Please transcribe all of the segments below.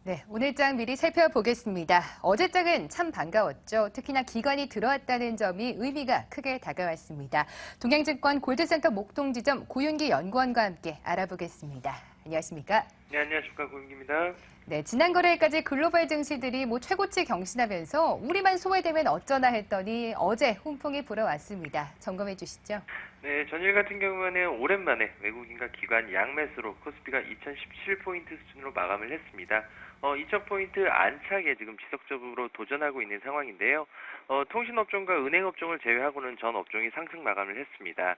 네, 오늘 장 미리 살펴보겠습니다. 어제 장은 참 반가웠죠. 특히나 기관이 들어왔다는 점이 의미가 크게 다가왔습니다. 동양증권 골드센터 목동지점 고윤기 연구원과 함께 알아보겠습니다. 안녕하십니까? 네, 안녕하십니까. 고윤기입니다. 네, 지난 거래일까지 글로벌 증시들이 최고치 경신하면서 우리만 소외되면 어쩌나 했더니 어제 훈풍이 불어왔습니다. 점검해 주시죠. 네, 전일 같은 경우에는 오랜만에 외국인과 기관 양매수로 코스피가 2017포인트 수준으로 마감을 했습니다. 2000포인트 안착에 지금 지속적으로 도전하고 있는 상황인데요. 통신업종과 은행업종을 제외하고는 전 업종이 상승 마감을 했습니다.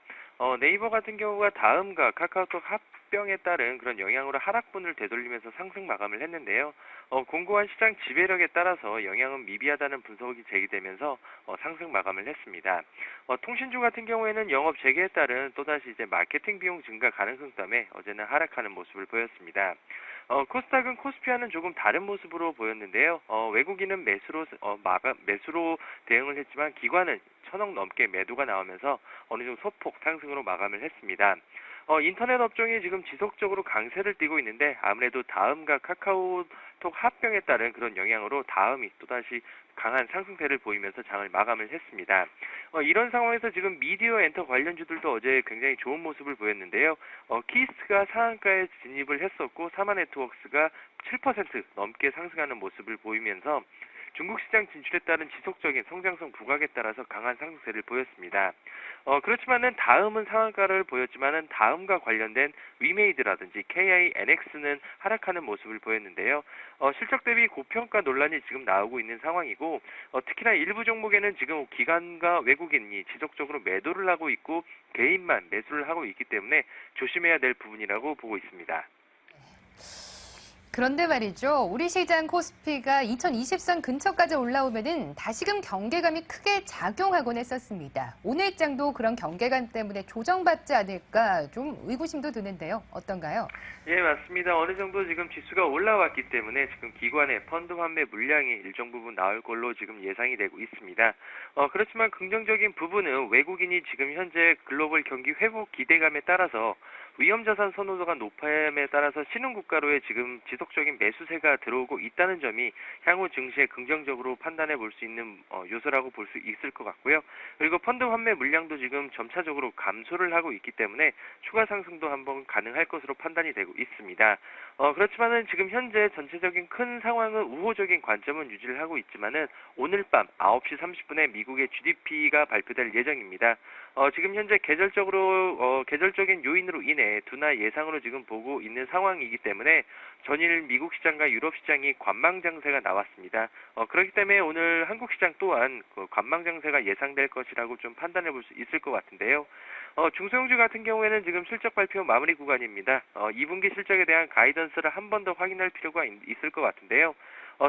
네이버 같은 경우가 다음과 카카오톡 합병에 따른 그런 영향으로 하락분을 되돌리면서 상승 마감을 했는데요. 공고한 시장 지배력에 따라서 영향은 미비하다는 분석이 제기되면서 상승 마감을 했습니다. 통신주 같은 경우에는 영업 재개에 따른 또다시 마케팅 비용 증가 가능성 때문에 어제는 하락하는 모습을 보였습니다. 코스닥은 코스피와는 조금 다른 모습으로 보였는데요. 외국인은 매수로 대응을 했지만 기관은 1,000억 넘게 매도가 나오면서 어느 정도 소폭 상승으로 마감을 했습니다. 인터넷 업종이 지금 지속적으로 강세를 띠고 있는데 아무래도 다음과 카카오톡 합병에 따른 그런 영향으로 다음이 또다시 강한 상승세를 보이면서 장을 마감을 했습니다. 이런 상황에서 지금 미디어 엔터 관련주들도 어제 굉장히 좋은 모습을 보였는데요. 키스가 상한가에 진입을 했었고 사마네트워크스가 7% 넘게 상승하는 모습을 보이면서 중국 시장 진출에 따른 지속적인 성장성 부각에 따라서 강한 상승세를 보였습니다. 그렇지만은 다음은 상한가를 보였지만은 다음과 관련된 위메이드라든지 KINX는 하락하는 모습을 보였는데요. 실적 대비 고평가 논란이 지금 나오고 있는 상황이고 특히나 일부 종목에는 지금 기관과 외국인이 지속적으로 매도를 하고 있고 개인만 매수를 하고 있기 때문에 조심해야 될 부분이라고 보고 있습니다. 그런데 말이죠. 우리 시장 코스피가 2020선 근처까지 올라오면은 다시금 경계감이 크게 작용하곤 했었습니다. 오늘 장도 그런 경계감 때문에 조정받지 않을까 좀 의구심도 드는데요. 어떤가요? 예, 맞습니다. 어느 정도 지금 지수가 올라왔기 때문에 지금 기관의 펀드 환매 물량이 일정 부분 나올 걸로 지금 예상이 되고 있습니다. 그렇지만 긍정적인 부분은 외국인이 지금 현재 글로벌 경기 회복 기대감에 따라서 위험자산 선호도가 높음에 따라서 신흥국가로의 지금 지속적인 매수세가 들어오고 있다는 점이 향후 증시에 긍정적으로 판단해 볼 수 있는 요소라고 볼 수 있을 것 같고요. 그리고 펀드 환매 물량도 지금 점차적으로 감소를 하고 있기 때문에 추가 상승도 한번 가능할 것으로 판단이 되고 있습니다. 그렇지만은 지금 현재 전체적인 큰 상황은 우호적인 관점은 유지를 하고 있지만은 오늘 밤 9시 30분에 미국의 GDP가 발표될 예정입니다. 지금 현재 계절적인 요인으로 인해 둔화 예상으로 지금 보고 있는 상황이기 때문에 전일 미국 시장과 유럽 시장이 관망 장세가 나왔습니다. 그렇기 때문에 오늘 한국 시장 또한 그 관망 장세가 예상될 것이라고 좀 판단해 볼 수 있을 것 같은데요. 중소형주 같은 경우에는 지금 실적 발표 마무리 구간입니다. 2분기 실적에 대한 가이던스를 한 번 더 확인할 필요가 있을 것 같은데요.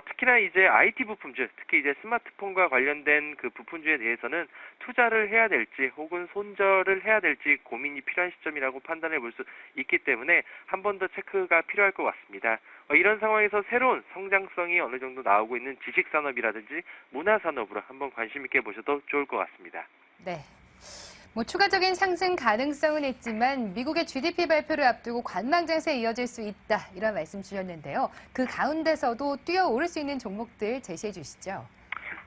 특히나 이제 IT 부품주, 특히 이제 스마트폰과 관련된 그 부품주에 대해서는 투자를 해야 될지 혹은 손절을 해야 될지 고민이 필요한 시점이라고 판단해 볼 수 있기 때문에 한 번 더 체크가 필요할 것 같습니다. 이런 상황에서 새로운 성장성이 어느 정도 나오고 있는 지식산업이라든지 문화산업으로 한번 관심 있게 보셔도 좋을 것 같습니다. 네. 추가적인 상승 가능성은 있지만 미국의 GDP 발표를 앞두고 관망 장세에 이어질 수 있다. 이런 말씀 주셨는데요. 그 가운데서도 뛰어오를 수 있는 종목들 제시해 주시죠.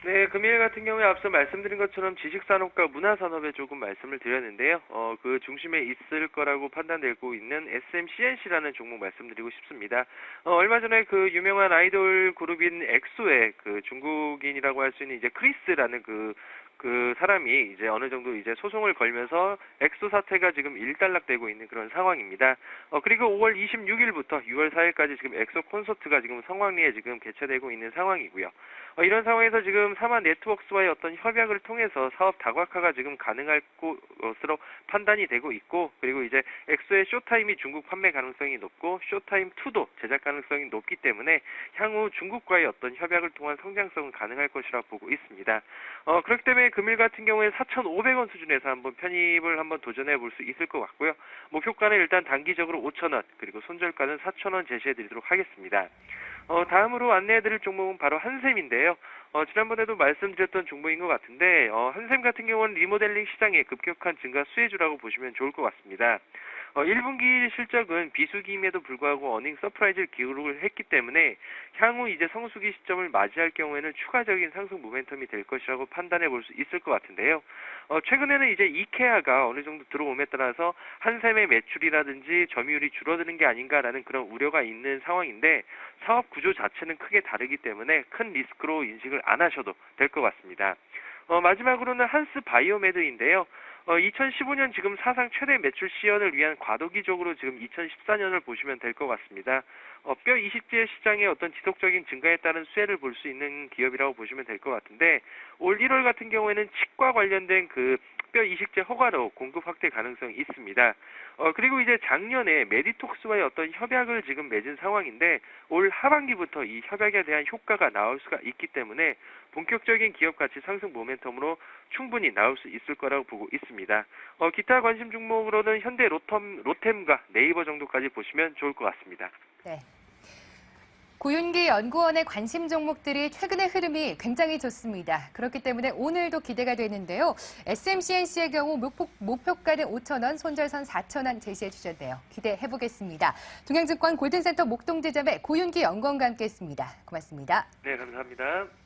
네, 금일 같은 경우에 앞서 말씀드린 것처럼 지식산업과 문화산업에 조금 말씀을 드렸는데요. 그 중심에 있을 거라고 판단되고 있는 SMCNC라는 종목 말씀드리고 싶습니다. 얼마 전에 그 유명한 아이돌 그룹인 엑소의 그 중국인이라고 할 수 있는 이제 크리스라는 그 사람이 이제 어느 정도 이제 소송을 걸면서 엑소 사태가 지금 일단락되고 있는 그런 상황입니다. 그리고 5월 26일부터 6월 4일까지 지금 엑소 콘서트가 지금 성황리에 지금 개최되고 있는 상황이고요. 이런 상황에서 지금 사마 네트워크스와의 어떤 협약을 통해서 사업 다각화가 지금 가능할 것으로 판단이 되고 있고, 그리고 이제 엑소의 쇼타임이 중국 판매 가능성이 높고 쇼타임 2도 제작 가능성이 높기 때문에 향후 중국과의 어떤 협약을 통한 성장성은 가능할 것이라고 보고 있습니다. 그렇기 때문에 금일 같은 경우에 4,500원 수준에서 한번 편입을 한번 도전해 볼 수 있을 것 같고요. 목표가는 일단 단기적으로 5,000원, 그리고 손절가는 4,000원 제시해 드리도록 하겠습니다. 다음으로 안내해 드릴 종목은 바로 한샘인데요. 지난번에도 말씀드렸던 종목인 것 같은데, 한샘 같은 경우는 리모델링 시장의 급격한 증가 수혜주라고 보시면 좋을 것 같습니다. 1분기 실적은 비수기임에도 불구하고 어닝 서프라이즈를 기록을 했기 때문에 향후 이제 성수기 시점을 맞이할 경우에는 추가적인 상승 모멘텀이 될 것이라고 판단해 볼 수 있을 것 같은데요. 최근에는 이제 이케아가 어느 정도 들어옴에 따라서 한샘의 매출이라든지 점유율이 줄어드는 게 아닌가라는 그런 우려가 있는 상황인데 사업 구조 자체는 크게 다르기 때문에 큰 리스크로 인식을 안 하셔도 될 것 같습니다. 마지막으로는 한스 바이오메드인데요. 2015년 지금 사상 최대 매출 시연을 위한 과도기적으로 지금 2014년을 보시면 될 것 같습니다. 뼈 이식제 시장의 어떤 지속적인 증가에 따른 수혜를 볼 수 있는 기업이라고 보시면 될 것 같은데 올 1월 같은 경우에는 치과 관련된 그 뼈 이식제 허가로 공급 확대 가능성이 있습니다. 그리고 이제 작년에 메디톡스와의 어떤 협약을 지금 맺은 상황인데 올 하반기부터 이 협약에 대한 효과가 나올 수가 있기 때문에 본격적인 기업 가치 상승 모멘텀으로 충분히 나올 수 있을 거라고 보고 있습니다. 기타 관심 종목으로는 현대 로템과 네이버 정도까지 보시면 좋을 것 같습니다. 네. 고윤기 연구원의 관심 종목들이 최근의 흐름이 굉장히 좋습니다. 그렇기 때문에 오늘도 기대가 되는데요. SMCNC의 경우 목표가는 5,000원, 손절선 4,000원 제시해 주셨네요. 기대해 보겠습니다. 동양증권 골든센터 목동지점의 고윤기 연구원과 함께했습니다. 고맙습니다. 네, 감사합니다.